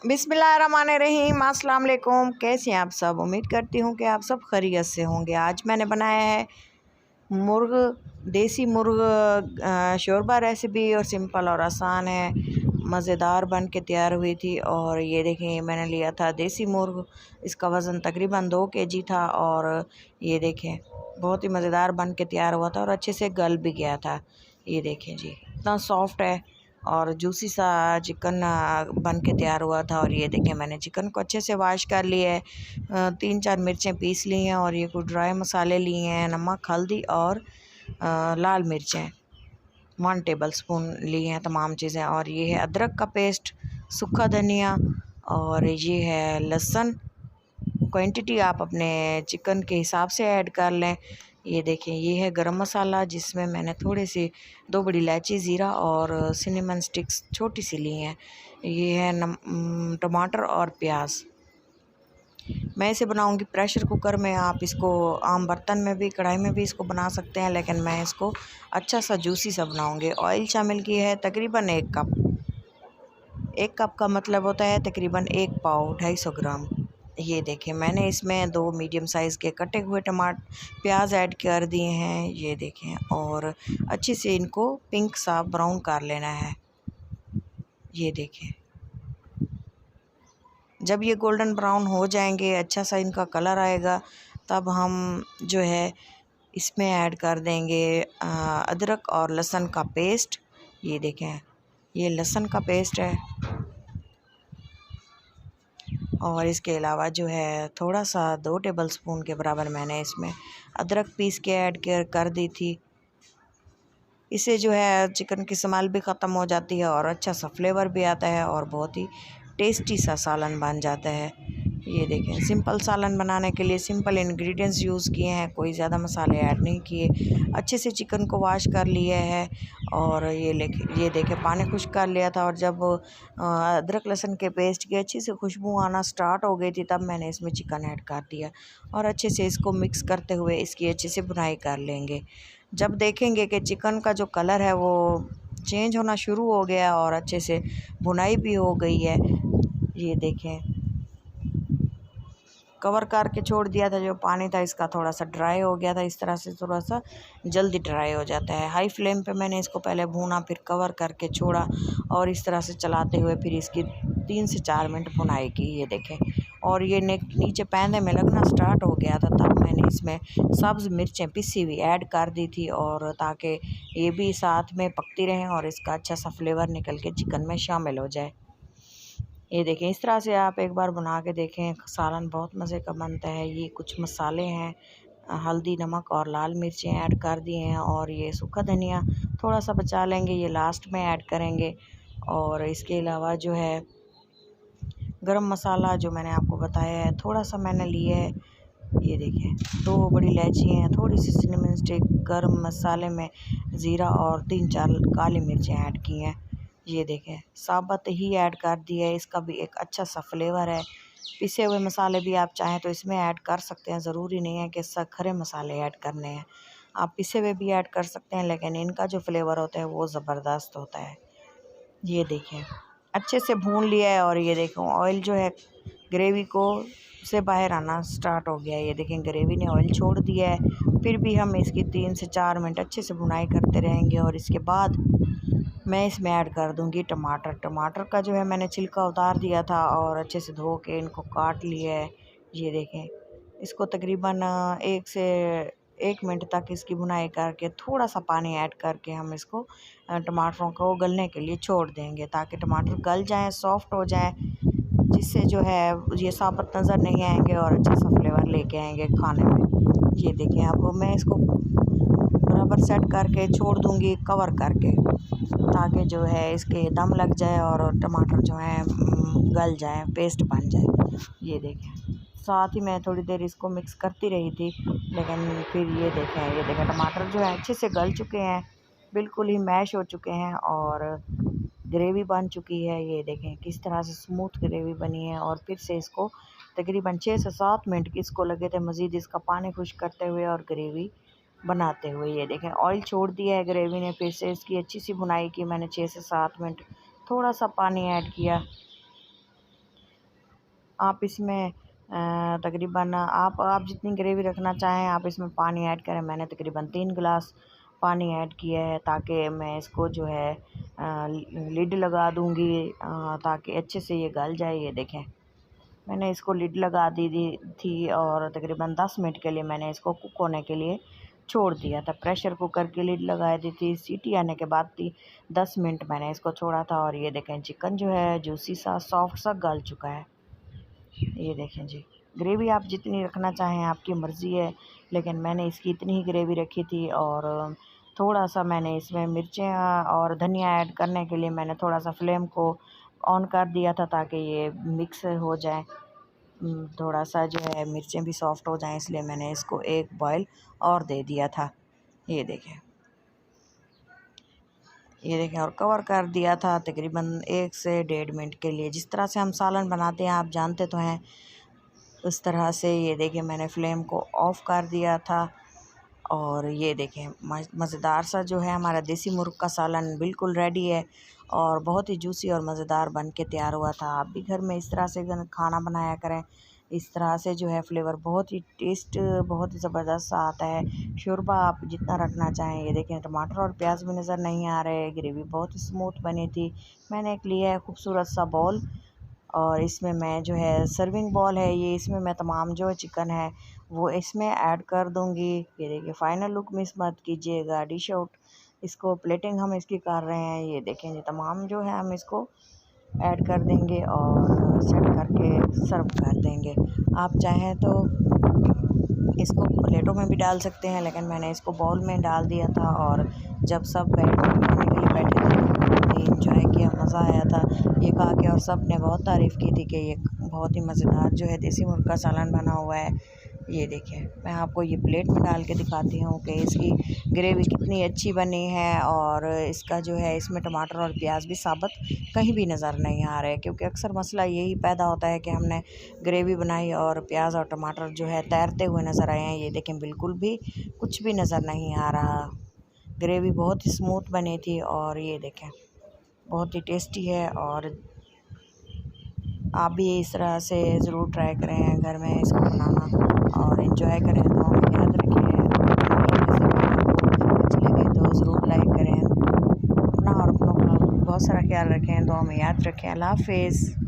बिस्मिल्लाहिर्रहमानिर्रहीम, अस्सलाम वालेकुम। कैसे हैं आप सब? उम्मीद करती हूँ कि आप सब खैरियत से होंगे। आज मैंने बनाया है देसी मुर्ग शोरबा रेसिपी, और सिंपल और आसान है, मज़ेदार बन के तैयार हुई थी। और ये देखें, मैंने लिया था देसी मुर्ग, इसका वज़न तकरीबन 2 केजी था। और ये देखें, बहुत ही मज़ेदार बन के तैयार हुआ था और अच्छे से गल भी गया था। ये देखें जी, इतना सॉफ्ट है और जूसी सा चिकन बन के तैयार हुआ था। और ये देखें, मैंने चिकन को अच्छे से वॉश कर लिया है, 3-4 मिर्चें पीस ली हैं, और ये कुछ ड्राई मसाले लिए हैं, नमक, हल्दी और लाल मिर्चें 1 टेबल स्पून ली हैं, तमाम चीज़ें। और ये है अदरक का पेस्ट, सूखा धनिया, और ये है लहसुन। क्वांटिटी आप अपने चिकन के हिसाब से ऐड कर लें। ये देखें, ये है गरम मसाला, जिसमें मैंने थोड़ी सी 2 बड़ी इलायची, ज़ीरा और सिनेमन स्टिक्स छोटी सी ली हैं। ये है टमाटर और प्याज। मैं इसे बनाऊंगी प्रेशर कुकर में। आप इसको आम बर्तन में भी, कढ़ाई में भी इसको बना सकते हैं, लेकिन मैं इसको अच्छा सा जूसी सा बनाऊंगी। ऑयल शामिल की है तकरीबन 1 कप। 1 कप का मतलब होता है तकरीबन 1 पाव, 250 ग्राम। ये देखें, मैंने इसमें 2 मीडियम साइज़ के कटे हुए प्याज ऐड कर दिए हैं। ये देखें, और अच्छे से इनको पिंक सा ब्राउन कर लेना है। ये देखें, जब ये गोल्डन ब्राउन हो जाएंगे, अच्छा सा इनका कलर आएगा, तब हम जो है इसमें ऐड कर देंगे अदरक और लहसुन का पेस्ट। ये देखें, ये लहसुन का पेस्ट है। और इसके अलावा जो है थोड़ा सा 2 टेबल स्पून के बराबर मैंने इसमें अदरक पीस के ऐड कर दी थी। इससे जो है चिकन की स्मेल भी ख़त्म हो जाती है और अच्छा सा फ्लेवर भी आता है और बहुत ही टेस्टी सा सालन बन जाता है। ये देखें, सिंपल सालन बनाने के लिए सिंपल इंग्रेडिएंट्स यूज़ किए हैं, कोई ज़्यादा मसाले ऐड नहीं किए। अच्छे से चिकन को वॉश कर लिया है, और ये देखें, पानी खुश्क कर लिया था। और जब अदरक लहसुन के पेस्ट की अच्छी से खुशबू आना स्टार्ट हो गई थी, तब मैंने इसमें चिकन ऐड कर दिया और अच्छे से इसको मिक्स करते हुए इसकी अच्छे से भुनाई कर लेंगे। जब देखेंगे कि चिकन का जो कलर है वो चेंज होना शुरू हो गया और अच्छे से भुनाई भी हो गई है, ये देखें, कवर करके छोड़ दिया था, जो पानी था इसका थोड़ा सा ड्राई हो गया था। इस तरह से थोड़ा सा जल्दी ड्राई हो जाता है। हाई फ्लेम पे मैंने इसको पहले भूना, फिर कवर करके छोड़ा, और इस तरह से चलाते हुए फिर इसकी 3 से 4 मिनट भुनाई की। ये देखें, और ये नीचे पैंदे में लगना स्टार्ट हो गया था, तब मैंने इसमें सब्ज़ मिर्चें पिसी हुई ऐड कर दी थी, और ताकि ये भी साथ में पकती रहें और इसका अच्छा सा फ्लेवर निकल के चिकन में शामिल हो जाए। ये देखें, इस तरह से आप एक बार बना के देखें, सालन बहुत मज़े का बनता है। ये कुछ मसाले हैं, हल्दी, नमक और लाल मिर्चें ऐड कर दिए हैं, और ये सूखा धनिया थोड़ा सा बचा लेंगे, ये लास्ट में ऐड करेंगे। और इसके अलावा जो है गरम मसाला, जो मैंने आपको बताया है, थोड़ा सा मैंने लिए है। ये देखें, 2 बड़ी इलायची हैं, थोड़ी सी सिनेमन स्टिक, गरम मसाले में ज़ीरा और 3-4 काली मिर्चें ऐड की हैं। ये देखें, साबुत ही ऐड कर दिया है, इसका भी एक अच्छा सा फ्लेवर है। पिसे हुए मसाले भी आप चाहें तो इसमें ऐड कर सकते हैं, ज़रूरी नहीं है कि खरे मसाले ऐड करने हैं, आप पिसे हुए भी ऐड कर सकते हैं, लेकिन इनका जो फ्लेवर होता है वो ज़बरदस्त होता है। ये देखें, अच्छे से भून लिया है, और ये देखो ऑयल जो है ग्रेवी को से बाहर आना स्टार्ट हो गया है। ये देखें, ग्रेवी ने ऑयल छोड़ दिया है। फिर भी हम इसकी 3 से 4 मिनट अच्छे से भुनाई करते रहेंगे, और इसके बाद मैं इसमें ऐड कर दूंगी टमाटर। टमाटर का जो है मैंने छिलका उतार दिया था और अच्छे से धो के इनको काट लिया है। ये देखें, इसको तकरीबन 1 मिनट तक इसकी भुनाई करके थोड़ा सा पानी ऐड करके हम इसको टमाटरों को गलने के लिए छोड़ देंगे, ताकि टमाटर गल जाएं, सॉफ्ट हो जाएं, जिससे जो है ये साबुत नज़र नहीं आएंगे और अच्छा सा फ्लेवर लेके आएंगे खाने में। ये देखें, अब मैं इसको बराबर सेट करके छोड़ दूंगी कवर करके, ताकि जो है इसके दम लग जाए और टमाटर जो है गल जाए, पेस्ट बन जाए। ये देखें, साथ ही मैं थोड़ी देर इसको मिक्स करती रही थी, लेकिन फिर ये देखें टमाटर जो है अच्छे से गल चुके हैं, बिल्कुल ही मैश हो चुके हैं, और ग्रेवी बन चुकी है। ये देखें किस तरह से स्मूथ ग्रेवी बनी है। और फिर से इसको तकरीबन 6 से 7 मिनट इसको लगे थे मज़ीद इसका पानी खुश्क करते हुए और ग्रेवी बनाते हुए। ये देखें, ऑयल छोड़ दिया है ग्रेवी ने, फिर से इसकी अच्छी सी भुनाई की मैंने 6 से 7 मिनट, थोड़ा सा पानी ऐड किया, आप इसमें तकरीबन आप जितनी ग्रेवी रखना चाहें आप इसमें पानी ऐड करें। मैंने तकरीबन 3 गिलास पानी ऐड किया है, ताकि मैं इसको जो है लिड लगा दूँगी ताकि अच्छे से ये गल जाए। ये देखें, मैंने इसको लिड लगा दी थी और तकरीबन 10 मिनट के लिए मैंने इसको कुक होने के लिए छोड़ दिया था। प्रेशर कुकर की लिड लगा दी थी, सीटी आने के बाद 10 मिनट मैंने इसको छोड़ा था। और ये देखें, चिकन जो है जूसी सा सॉफ्ट सा गल चुका है। ये देखें जी, ग्रेवी आप जितनी रखना चाहें आपकी मर्ज़ी है, लेकिन मैंने इसकी इतनी ही ग्रेवी रखी थी। और थोड़ा सा मैंने इसमें मिर्चें और धनिया ऐड करने के लिए मैंने थोड़ा सा फ्लेम को ऑन कर दिया था, ताकि ये मिक्स हो जाए। थोड़ा सा जो है मिर्चें भी सॉफ्ट हो जाएं, इसलिए मैंने इसको एक बॉयल और दे दिया था। ये देखें, और कवर कर दिया था तकरीबन 1 से 1.5 मिनट के लिए। जिस तरह से हम सालन बनाते हैं आप जानते तो हैं, उस तरह से। ये देखें, मैंने फ्लेम को ऑफ़ कर दिया था। और ये देखें, मज़ेदार सा जो है हमारा देसी मुर्ग का सालन बिल्कुल रेडी है और बहुत ही जूसी और मज़ेदार बन के तैयार हुआ था। आप भी घर में इस तरह से खाना बनाया करें। इस तरह से जो है फ्लेवर बहुत ही टेस्ट बहुत ही ज़बरदस्त सा आता है। शोरबा आप जितना रखना चाहें। ये देखें, टमाटर और प्याज भी नज़र नहीं आ रहे। ग्रेवी बहुत ही स्मूथ बनी थी। मैंने एक लिया है खूबसूरत सा बॉल, और इसमें मैं जो है सर्विंग बॉल है ये, इसमें मैं तमाम जो चिकन है वो इसमें ऐड कर दूंगी। ये देखिए, फाइनल लुक मिस मत कीजिएगा। डिश आउट, इसको प्लेटिंग हम इसकी कर रहे हैं। ये देखें, ये तमाम जो है हम इसको ऐड कर देंगे और सेट करके सर्व कर देंगे। आप चाहें तो इसको प्लेटों में भी डाल सकते हैं, लेकिन मैंने इसको बाउल में डाल दिया था। और जब सब खाने के लिए बैठे थे तो बहुत ही इंजॉय किया, मज़ा आया था ये खा के। और सब ने बहुत तारीफ़ की थी कि ये बहुत ही मज़ेदार जो है देसी मुर्ग का सालन बना हुआ है। ये देखें, मैं आपको ये प्लेट में डाल के दिखाती हूँ कि इसकी ग्रेवी कितनी अच्छी बनी है। और इसका जो है इसमें टमाटर और प्याज भी साबुत कहीं भी नज़र नहीं आ रहे, क्योंकि अक्सर मसला यही पैदा होता है कि हमने ग्रेवी बनाई और प्याज और टमाटर जो है तैरते हुए नज़र आए हैं। ये देखें, बिल्कुल भी कुछ भी नज़र नहीं आ रहा। ग्रेवी बहुत ही स्मूथ बनी थी और ये देखें बहुत ही टेस्टी है। और आप भी इस तरह से ज़रूर ट्राई करें घर में इसको बनाना और एंजॉय करें। तो याद रखें, अच्छी लगे तो ज़रूर लाइक करें। अपना और अपनों का बहुत सारा ख्याल रखें। तो हमें याद रखें। अल्लाह हाफ़िज़।